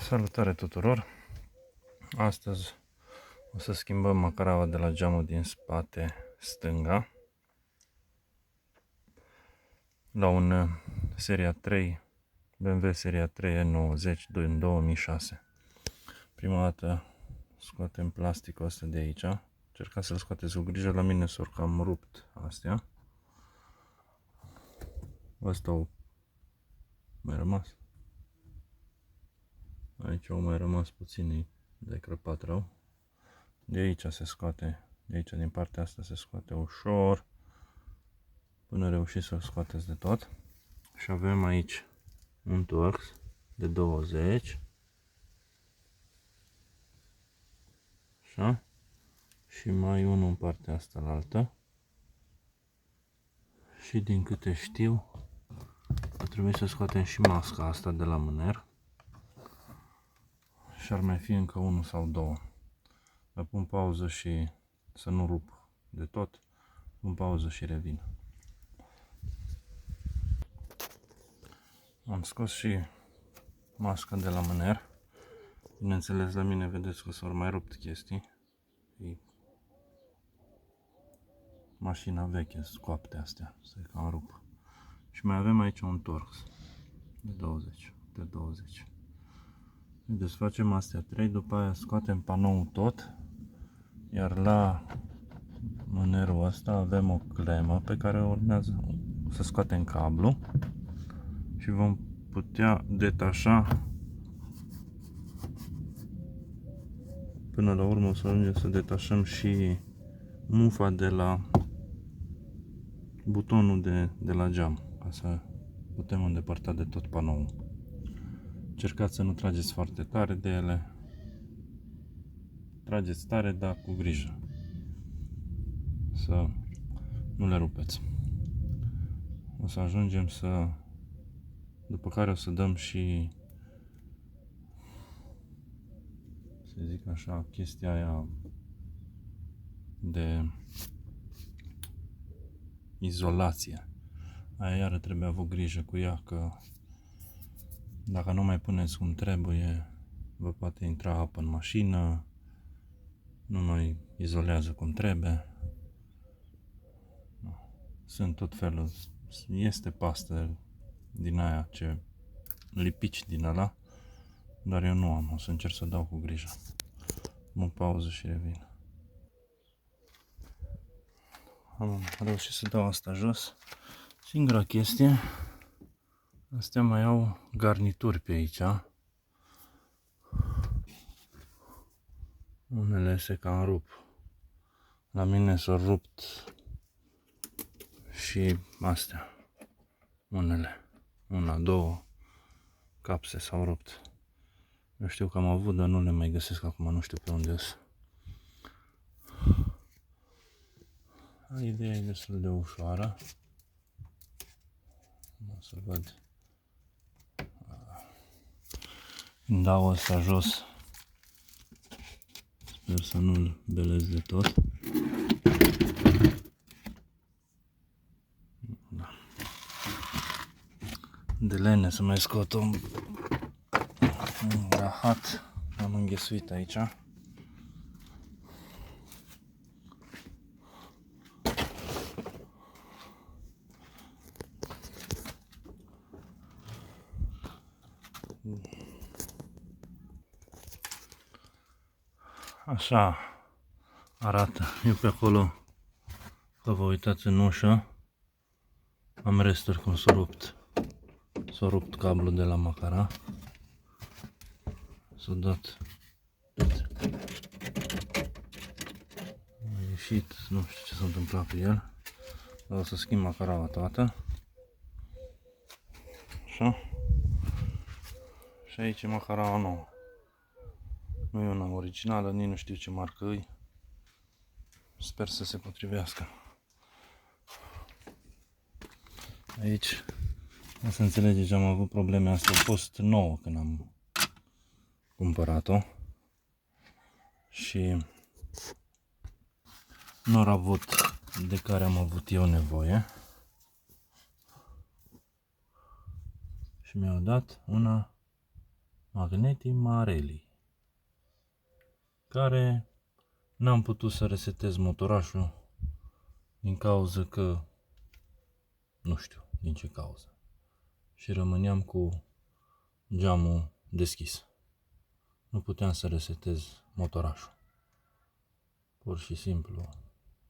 Salutare tuturor! Astăzi o să schimbăm macaraua de la geamul din spate stânga la un seria 3 BMW seria 3 E90 din 2006. Prima dată scoatem plasticul ăsta de aici. Încercați să-l scoateți cu grijă, la mine s-au cam rupt astea. Ăsta au mai rămas. Aici au mai rămas puțini de crăpat rău. De aici se scoate, de aici din partea asta se scoate ușor până reușiți să-l scoateți de tot. Și avem aici un Torx de 20. Așa. Și mai unul în partea asta la altă. Și din câte știu, ar trebui să scoatem și masca asta de la mâner. Și ar mai fi încă unul sau două. Dar pun pauză și să nu rup de tot. Pun pauză și revin. Am scos și masca de la mâner. Bineînțeles, la mine vedeți că s-au mai rupt chestii. E mașina veche, scoapte astea, se cam rup. Și mai avem aici un Torx de 20. Desfacem astea 3, după aia scoatem panoul tot. Iar la mânerul ăsta avem o clemă pe care urmează să scoatem cablu. Și vom putea detașa. Până la urmă o să ajungem să detașăm și mufa de la butonul de la geam, ca să putem îndepărta de tot panoul. Încercați să nu trageți foarte tare de ele. Trageți tare, dar cu grijă. Să nu le rupeți. O să ajungem să... După care o să dăm și, să zic așa, chestia aia de izolație. Aia iară trebuie avut grijă cu ea, că dacă nu mai puneți cum trebuie, vă poate intra apă în mașină, nu mai izolează cum trebuie. Sunt tot felul, este pastă din aia ce lipici din ăla, dar eu nu am, o să încerc să dau cu grijă. Mă pauză și revin. Am reușit să dau asta jos. Singura chestie, astea mai au garnituri pe aici. Unele se cam rup. La mine s-au rupt și astea. Unele. Una, două capse s-au rupt. Eu știu că am avut, dar nu le mai găsesc acum, nu știu pe unde sunt. Ideea e destul de ușoară. O să văd. Când dau ăsta jos, sper să nu-l belez de tot. Da. De lene să mai scot un rahat. Am înghesuit aici. Așa arată. Eu pe acolo, că vă uitați în ușă, am resturi cum s-a rupt. S-a rupt cablul de la macara. S-a dat. A ieșit, nu știu ce s-a întâmplat cu el. Dar o să schimb macaraua toată. Așa. Și aici e macaraua nouă. Nu e una originală, nici nu știu ce marcă e. Sper să se potrivească. Aici, o să înțelegeți, am avut probleme astea. A fost nouă când am cumpărat-o. Și nu au avut de care am avut eu nevoie. Și mi-au dat una Magneti Marelli, care n-am putut să resetez motorașul din cauza că nu știu din ce cauză și rămâneam cu geamul deschis. Nu puteam să resetez motorașul. Pur și simplu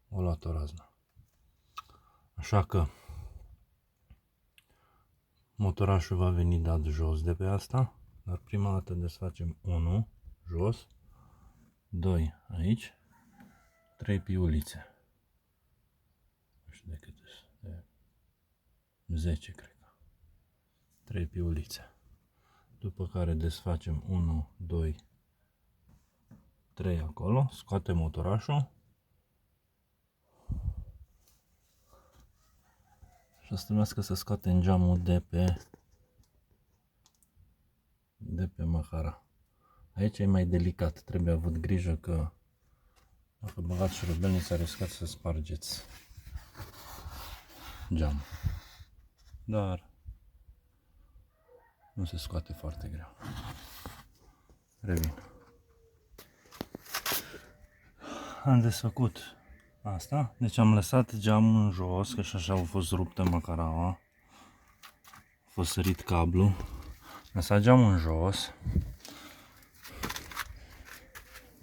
o luat o razna. Așa că motorașul va veni dat jos de pe asta, dar prima dată desfacem 1 jos, 2 aici, 3 piulițe. Nu știu de câte sunt, de 10 cred că. 3 piulițe. După care desfacem 1, 2, 3 acolo, scoatem motorașul. Și o să trebuiască să scoatem geamul de pe macara. Aici e mai delicat, trebuie avut grijă că dacă băgați șurubelnița riscați să spargeți geamul. Dar nu se scoate foarte greu. Revin. Am desfăcut asta, deci am lăsat geamul în jos, că și așa a fost ruptă macaraua. A fost sărit cablu. Am lăsat geamul în jos.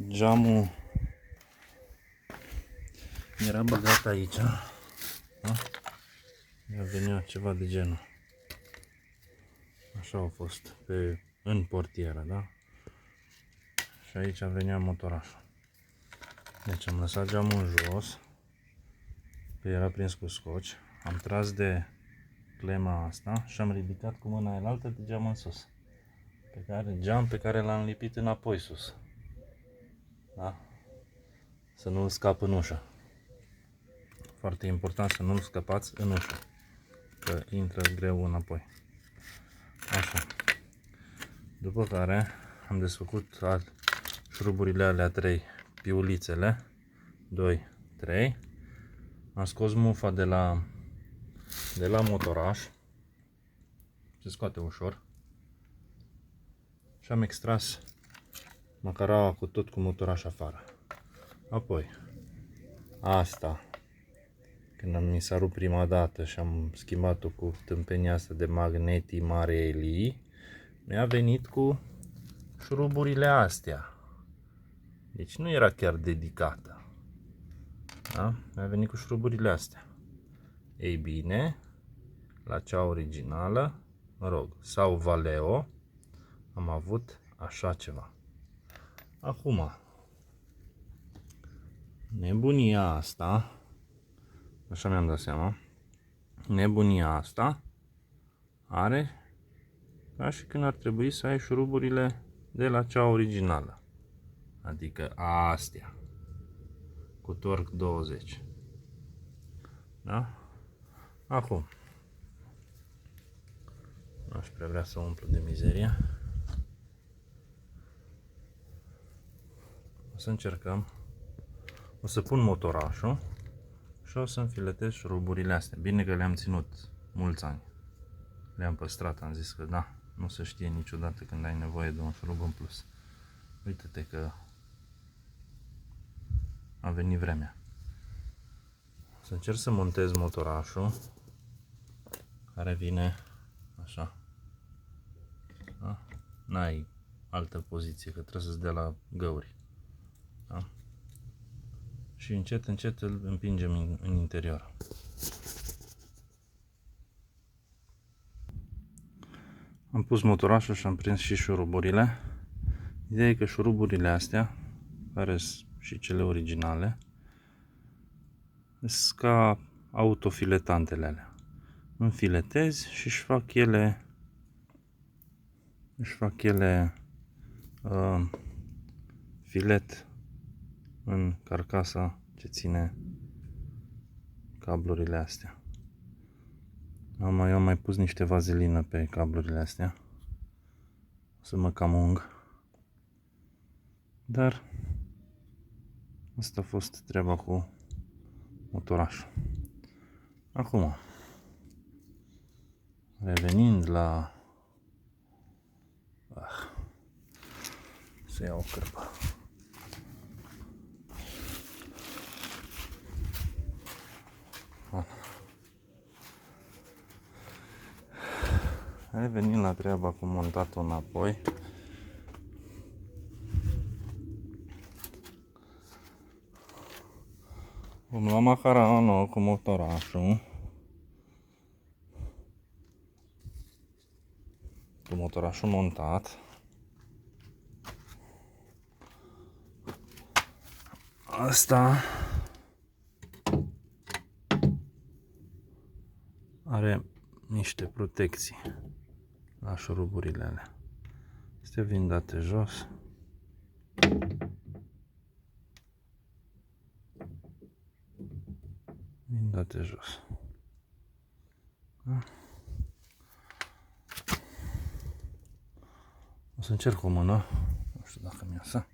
Geamul era băgat aici. Da? Mi-a venit ceva de genul. Așa a fost în portieră, da? Și aici venea motorașul. Deci am lăsat geamul în jos, că era prins cu scoci. Am tras de clema asta și am ridicat cu mâna elaltă de geam în sus. Geam pe care l-am lipit înapoi sus. Da? Să nu-l scap în ușă. Foarte important să nu-l scăpați în ușă, că intră greu înapoi. Așa. După care am desfăcut șuruburile alea 3, piulițele, 2, 3. Am scos mufa de la motoraș, se scoate ușor. Și am extras macaraua cu tot cu motoraș afară. Apoi, asta, când mi s-a rupt prima dată și am schimbat-o cu tâmpenia asta de Magneti Marelli, mi-a venit cu șuruburile astea. Deci nu era chiar dedicată. Da? Mi-a venit cu șuruburile astea. Ei bine, la cea originală, mă rog, sau Valeo, am avut așa ceva. Acum, nebunia asta, așa mi-am dat seama, nebunia asta are ca și când ar trebui să ai șuruburile de la cea originală. Adică astea, cu torc 20. Da? Acum, nu aș prea vrea să umplu de mizerie. O să încercăm, o să pun motorașul și o să înfiletez șuruburile astea. Bine că le-am ținut mulți ani. Le-am păstrat, am zis că da, nu se știe niciodată când ai nevoie de un șurub în plus. Uite-te că a venit vremea. O să încerc să montez motorașul, care vine așa. Da? N-ai altă poziție, că trebuie să-ți dea la găuri. Da? Și încet, încet îl împingem în interior. Am pus motorașul și am prins și șuruburile. Ideea e că șuruburile astea, care sunt și cele originale, sunt ca autofiletantele alea. Înfiletezi și își fac ele filet în carcasa ce ține cablurile astea. Eu am mai pus niște vazelină pe cablurile astea, să mă cam ung, dar asta a fost treaba cu motorașul. Acum, revenind la să iau o cârpă. Revenim la treaba cu montatul înapoi. Vom lua macarana nouă cu motorașul. Cu motorașul montat. Asta are niște protecții la șuruburile alea. Astea vin date jos. Vin date jos. Da? O să încerc o mână. Nu știu dacă mi iasă.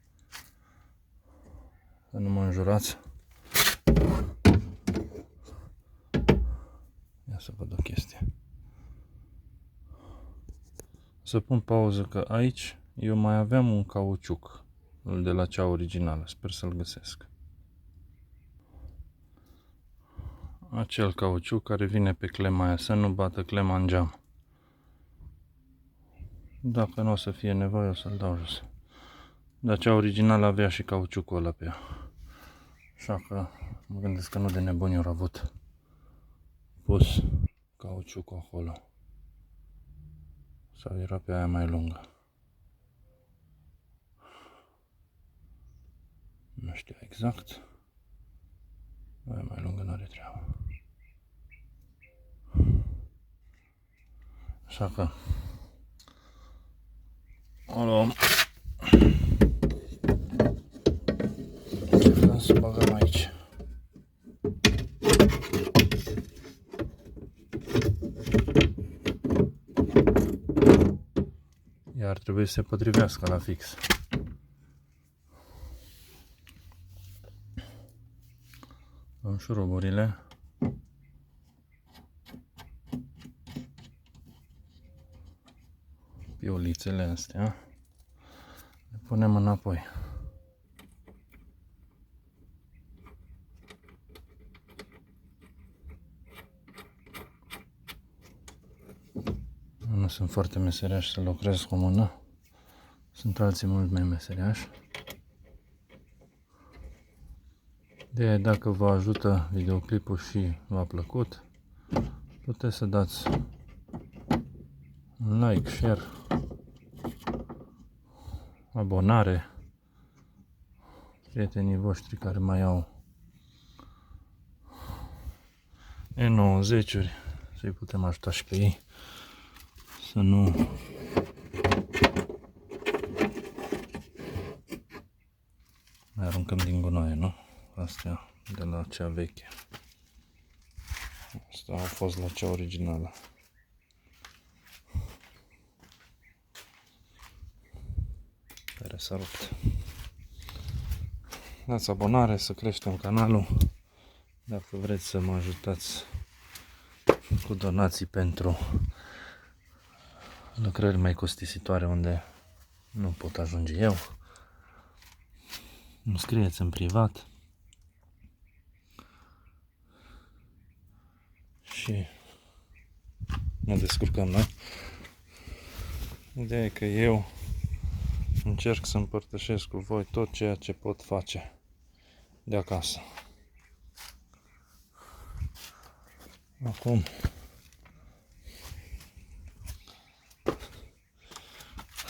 Să nu mă înjurați. Ia să văd o chestie. Să pun pauză că aici eu mai aveam un cauciuc de la cea originală. Sper să-l găsesc. Acel cauciuc care vine pe clema aia, să nu bată clema în geam. Dacă nu o să fie nevoie, o să-l dau jos. Dar cea originală avea și cauciucul ăla pe ea. Așa că mă gândesc că nu de nebuni au avut pus cauciucul acolo. Sau era pe aia mai lungă. Nu știu exact. Aia mai lungă n-are treabă. Așa că o luăm. Încercăm să băgăm aici. Iar ar trebui să se potrivească la fix. Luăm șuruburile. Piulițele astea. Le punem înapoi. Nu sunt foarte meseriaș să lucrez cu mână. Sunt alții mult mai meseriași. De dacă vă ajută videoclipul și v-a plăcut, puteți să dați un like, share, abonare. Prietenii voștri care mai au E90-uri, să-i putem ajuta și pe ei să nu mai aruncăm din gunoaie, nu? Astea de la cea veche. Asta a fost la cea originală. Care s-a rupt. Dați abonare să creștem canalul. Dacă vreți să mă ajutați cu donații pentru lucrări mai costisitoare unde nu pot ajunge eu, îmi scrieți în privat și ne descurcăm, da? Ideea e că eu încerc să împărtășesc cu voi tot ceea ce pot face de acasă. Acum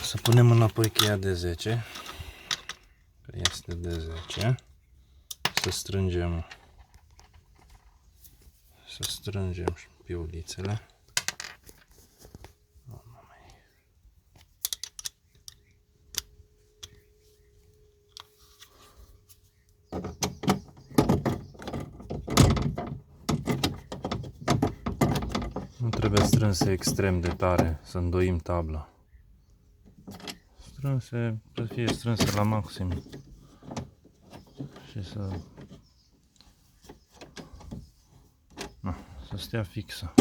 să punem înapoi cheia de 10, că este de 10, să strângem piulițele. Nu trebuie strânse extrem de tare, să îndoim tabla. Strânse, să fie strânse la maxim și să stea fixă.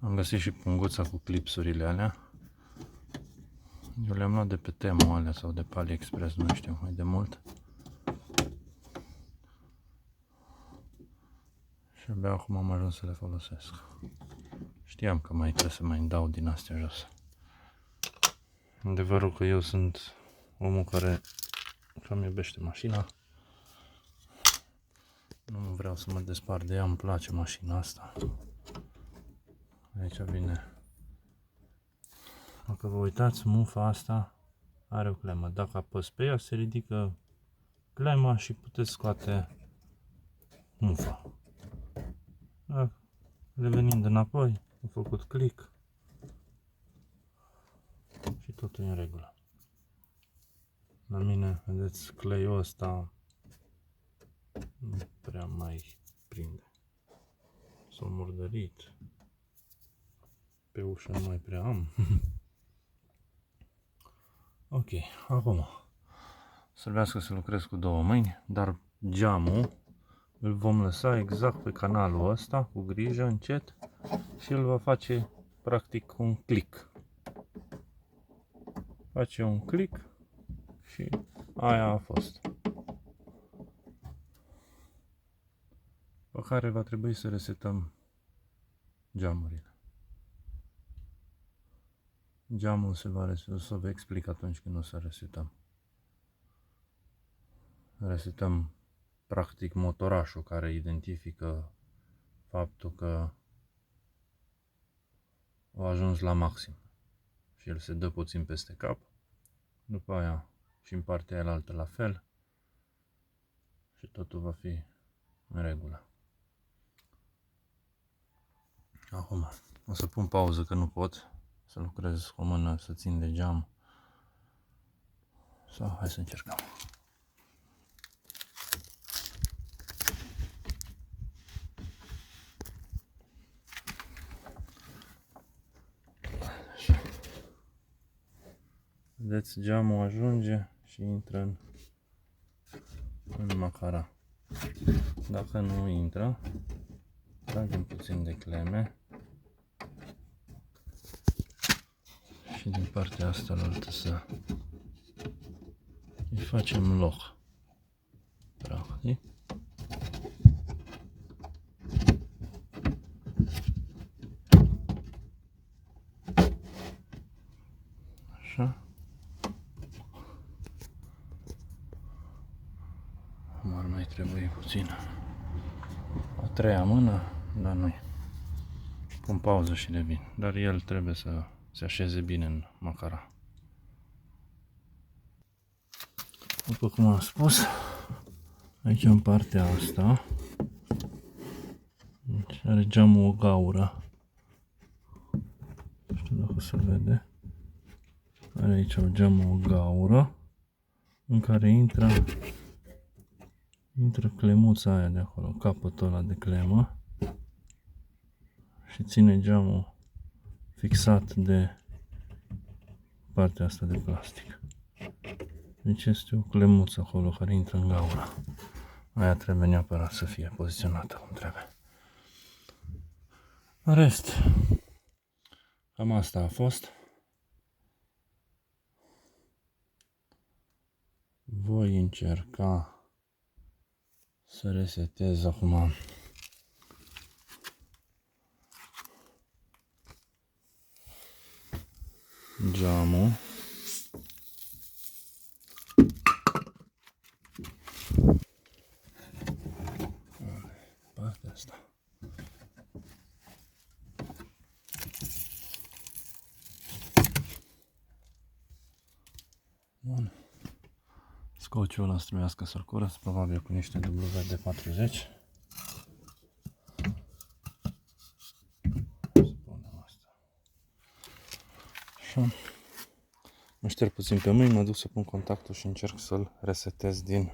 Am găsit și punguța cu clipsurile alea. Eu le-am luat de pe Temu alea sau de pe AliExpress, nu știu, mai de mult. Și abia acum am ajuns să le folosesc. Știam că mai trebuie să mai dau din astea jos. Adevărul că eu sunt omul care cam iubește mașina. Nu vreau să mă despart de ea, îmi place mașina asta. Aici vine. Dacă vă uitați, mufa asta are o clemă. Dacă apăs pe ea, se ridică clema și puteți scoate mufa. Revenind înapoi, am făcut click și totul e în regulă. La mine, vedeți, cleiul ăsta nu prea mai prinde. S-a murdărit. Pe ușă nu mai prea am. Ok, acum servească să lucrez cu două mâini, dar geamul îl vom lăsa exact pe canalul ăsta, cu grijă, încet, și el va face practic un click. Face un click și aia a fost. Pe care va trebui să resetăm geamurile. Geamul se va reseta, o să vă explic atunci când o să resetăm. Resetăm practic motorașul care identifică faptul că a ajuns la maxim și el se dă puțin peste cap. După aia și în partea aia la fel și totul va fi în regulă. Acum o să pun pauză că nu pot să lucrez cu o mână, să țin de geam. Sau hai să încercăm. Vedeți, geamul ajunge și intră în macara. Dacă nu intră, tragem puțin de cleme și din partea asta la altă să îi facem loc. Practic. Așa. Ar mai trebui puțin a treia mână, dar nu-i. Pun pauză și revin. Dar el trebuie să se așeze bine în macara. După cum am spus, aici în partea asta are geamul o gaură. Nu știu dacă se vede. Are aici o geamul o gaură în care intră clemuța aia de acolo, capătul ăla de clemă și ține geamul fixat de partea asta de plastic. Deci este o clemuță acolo care intră în gaură. Aia trebuie neapărat să fie poziționată cum trebuie. În rest, cam asta a fost. Voi încerca să resetez acum geamul. Partea asta. Bun. Scociul ăla trebuiască să-l curăț, probabil cu niște WD-40. Așa. Mă șterg puțin pe mâini, mă duc să pun contactul și încerc să-l resetez din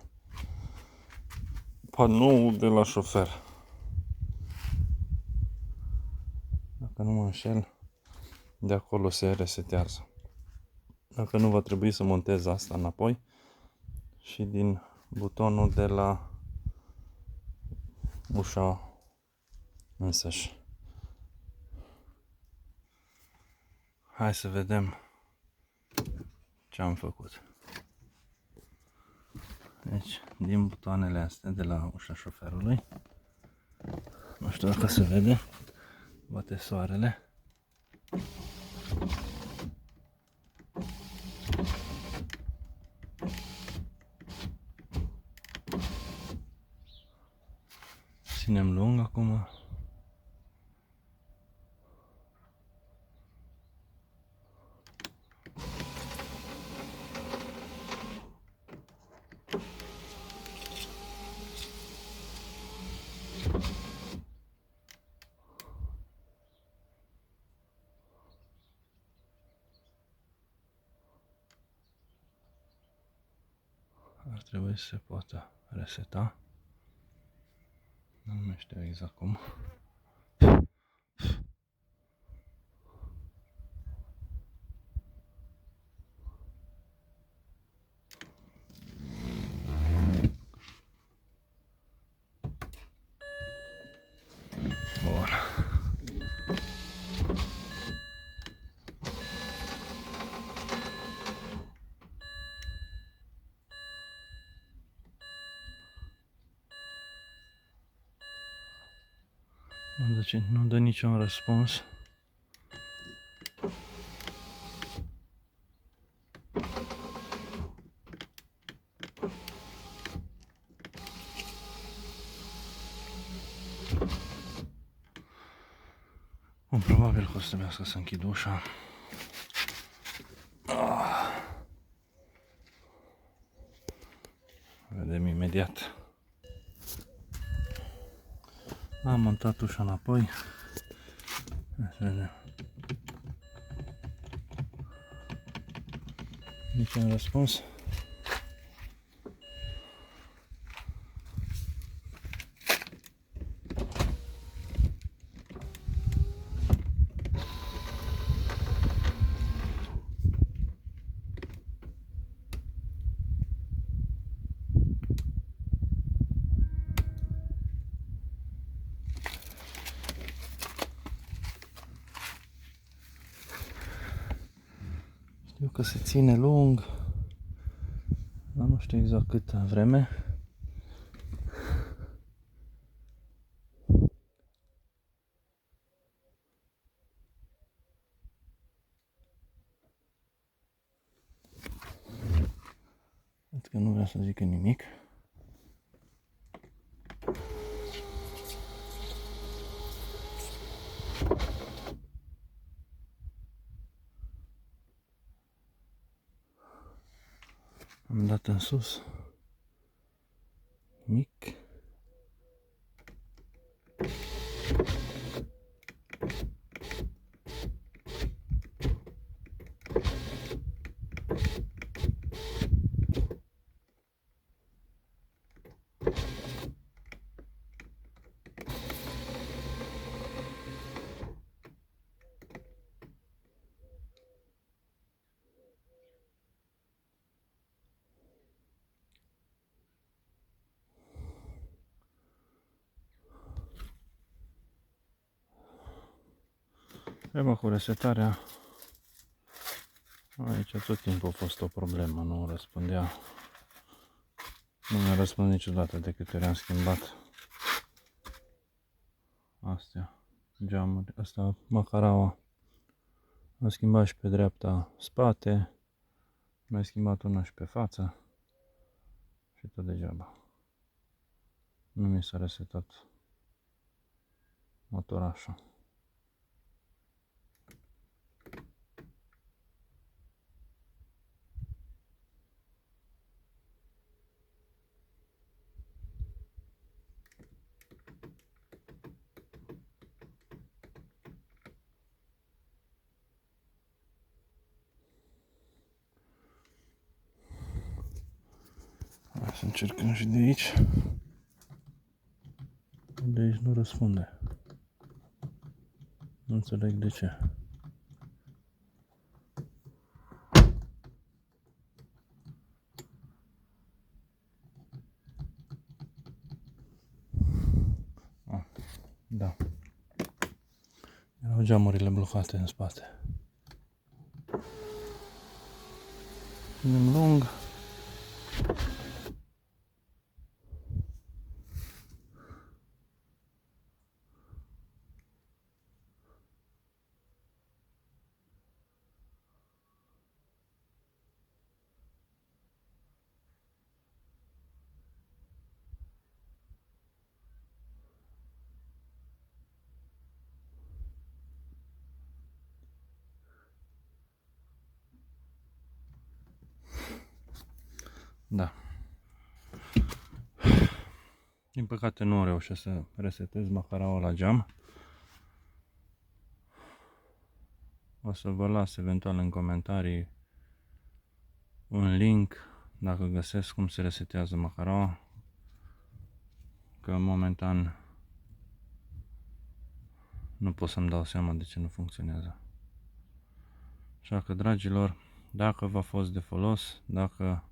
panoul de la șofer. Dacă nu mă înșel, de acolo se resetează. Dacă nu, va trebui să montez asta înapoi și din butonul de la ușa însăși. Hai să vedem ce am făcut. Deci, din butoanele astea de la ușa șoferului, nu știu dacă se vede, bate soarele. Ținem lung acum. Ar trebui să se poată reseta. Nu știu exact cum. Bun. Nu dă niciun răspuns. Probabil că o să trebuiască să închid ușa. Vedem imediat. Am montat ușa înapoi. Niciun răspuns. Știu că se ține lung, dar nu știu exact câtă vreme. Cred că nu vrea să zică nimic. Am dat în sus. Mic. Problema cu resetarea, aici tot timpul a fost o problemă, nu răspundea, nu mi-a răspuns niciodată de câte ori am schimbat astea, geamuri, asta macaraua, am schimbat și pe dreapta spate, mi-a schimbat una și pe față și tot degeaba, nu mi s-a resetat motorașul. Hai să încercăm și de aici. De aici nu răspunde. Nu înțeleg de ce. Da. Erau geamurile blocate în spate. Punem lung. Da. Din păcate nu reușesc să resetez macaraua la geam. O să vă las eventual în comentarii un link dacă găsesc cum se resetează macaraua, că momentan nu pot să-mi dau seama de ce nu funcționează. Așa că, dragilor, dacă v-a fost de folos, dacă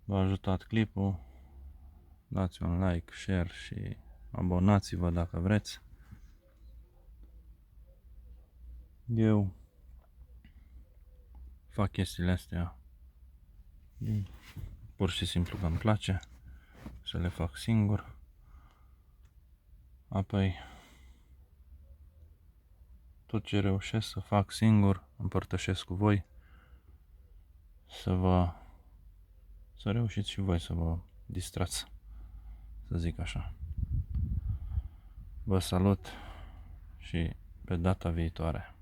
v-a ajutat clipul, dați un like, share și abonați-vă dacă vreți. Eu fac chestiile astea pur și simplu că îmi place să le fac singur. Apoi tot ce reușesc să fac singur împărtășesc cu voi, să reușiți și voi să vă distrați, să zic așa. Vă salut și pe data viitoare.